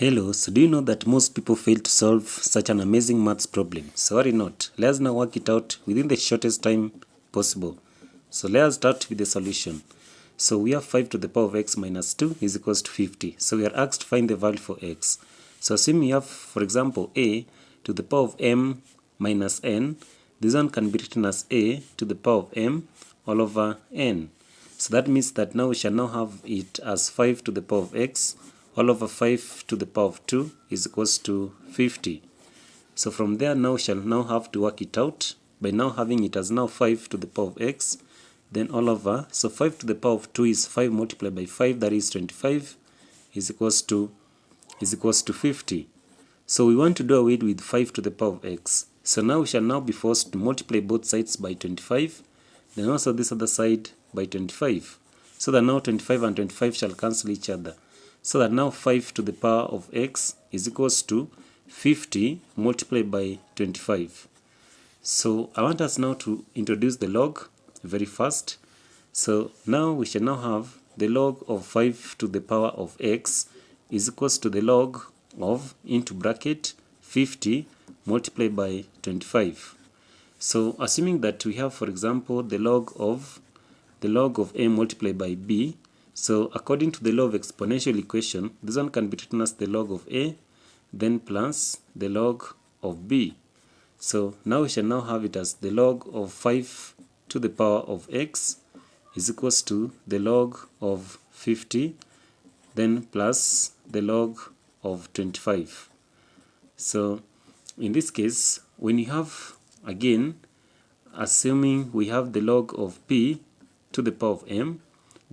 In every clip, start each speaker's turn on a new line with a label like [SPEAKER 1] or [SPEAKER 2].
[SPEAKER 1] Hello, so do you know that most people fail to solve such an amazing maths problem? So worry not, let's now work it out within the shortest time possible. So let's start with the solution. So we have 5 to the power of x minus 2 is equals to 50. So we are asked to find the value for x. So assuming you have, for example, a to the power of m minus n, this one can be written as a to the power of m all over n. So that means that now we shall now have it as 5 to the power of x all over 5 to the power of 2 is equals to 50. So from there now we shall now have to work it out by now having it as now 5 to the power of x, then all over, so 5 to the power of 2 is 5 multiplied by 5, that is 25, is equals to 50. So we want to do away with 5 to the power of x. So now we shall now be forced to multiply both sides by 25, then also this other side by 25. So that now 25 and 25 shall cancel each other. So that now 5 to the power of x is equals to 50 multiplied by 25. So I want us now to introduce the log very fast. So now we shall now have the log of 5 to the power of x is equals to the log of, into bracket, 50 multiplied by 25. So assuming that we have, for example, the log of a multiplied by b. So according to the law of exponential equation, this one can be written as the log of a, then plus the log of b. So now we shall now have it as the log of 5 to the power of x is equals to the log of 50, then plus the log of 25. So in this case, when you have, again, assuming we have the log of p to the power of m,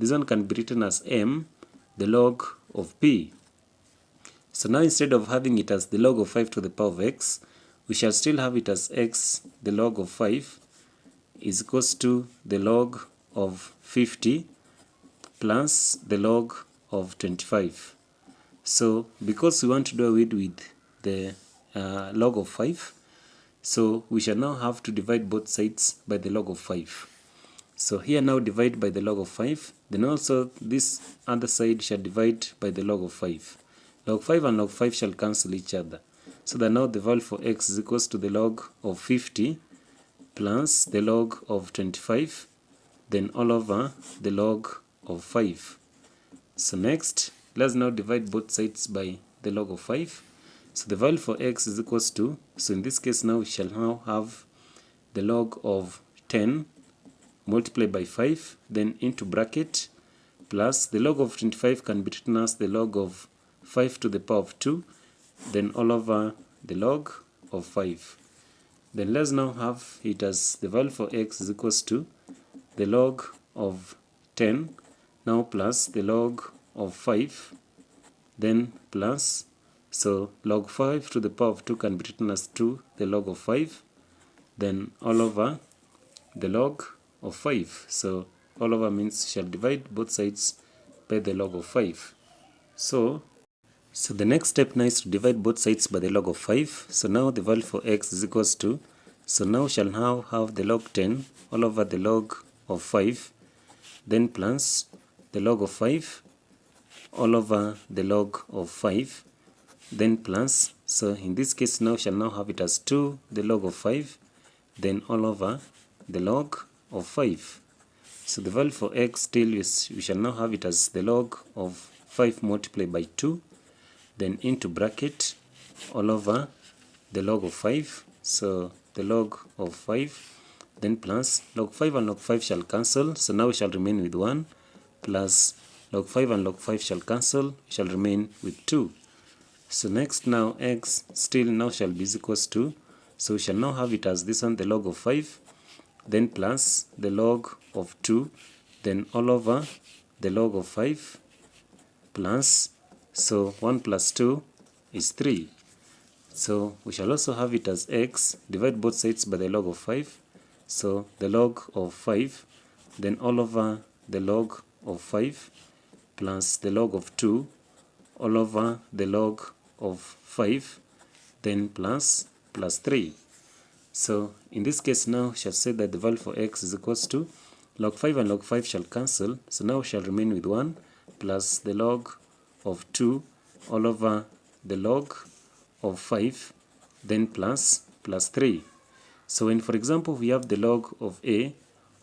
[SPEAKER 1] this one can be written as m, the log of p. So now instead of having it as the log of 5 to the power of x, we shall still have it as x, the log of 5, is equals to the log of 50 plus the log of 25. So because we want to do away with the log of 5, so we shall now have to divide both sides by the log of 5. So here now divide by the log of 5, then also this other side shall divide by the log of 5. Log 5 and log 5 shall cancel each other. So that now the value for x is equals to the log of 50 plus the log of 25, then all over the log of 5. So next, let's now divide both sides by the log of 5. So the value for x is equals to, so in this case now we shall now have the log of 10 multiplied by 5, then into bracket, plus the log of 25 can be written as the log of 5 to the power of 2, then all over the log of 5. Then let's now have it as the value for x is equals to the log of 10, now plus the log of 5, then plus, so log 5 to the power of 2 can be written as 2, the log of 5, then all over the log of 5. So all over means shall divide both sides by the log of 5. So the next step now is to divide both sides by the log of 5. So now the value for x is equals to, so now shall now have the log 10 all over the log of 5, then plus the log of 5 all over the log of 5, then plus, so in this case now shall now have it as 2 the log of 5, then all over the log of 5. So the value for x still is, we shall now have it as the log of 5 multiplied by 2, then into bracket, all over the log of 5, so the log of 5, then plus log 5 and log 5 shall cancel, so now we shall remain with 1, plus log 5 and log 5 shall cancel, we shall remain with 2. So next now x still now shall be equals to, so we shall now have it as this one, the log of 5, then plus the log of 2, then all over the log of 5, plus, so 1 plus 2 is 3. So we shall also have it as x, divide both sides by the log of 5, so the log of 5, then all over the log of 5, plus the log of 2, all over the log of 5, then plus 3. So in this case now we shall say that the value for x is equals to log 5 and log 5 shall cancel, so now we shall remain with 1 plus the log of 2 all over the log of 5, then plus 3. So when, for example, we have the log of A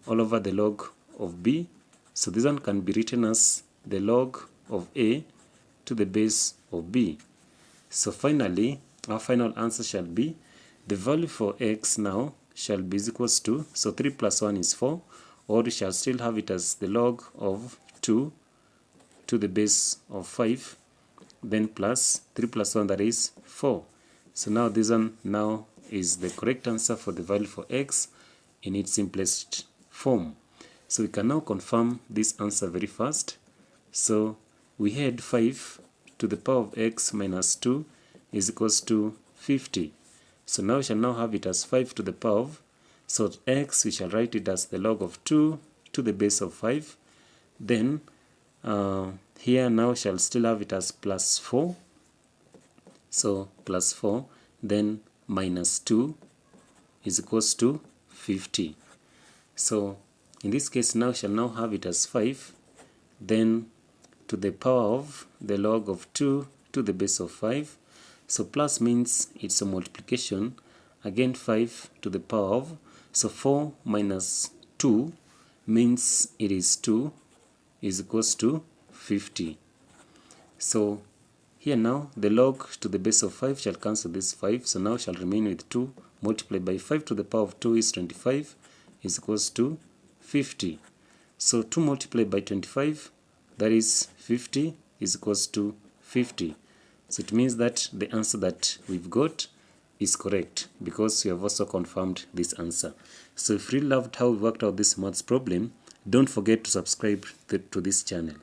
[SPEAKER 1] all over the log of B, so this one can be written as the log of A to the base of B. So finally, our final answer shall be the value for x now shall be equals to, so 3 plus 1 is 4, or we shall still have it as the log of 2 to the base of 5, then plus 3 plus 1, that is 4. So now this one now is the correct answer for the value for x in its simplest form. So we can now confirm this answer very fast. So we had 5 to the power of x minus 2 is equals to 50. So now we shall now have it as 5 to the power of, so x we shall write it as the log of 2 to the base of 5. Then here now shall still have it as plus 4. So plus 4, then minus 2 is equals to 50. So in this case now shall now have it as 5, then to the power of the log of 2 to the base of 5. So plus means it's a multiplication, again 5 to the power of, so 4 minus 2 means it is 2 is equals to 50. So here now the log to the base of 5 shall cancel this 5, so now shall remain with 2 multiplied by 5 to the power of 2 is 25 is equals to 50. So 2 multiplied by 25, that is 50 is equals to 50. So it means that the answer that we've got is correct because we have also confirmed this answer. So if you really loved how we worked out this maths problem, don't forget to subscribe to this channel.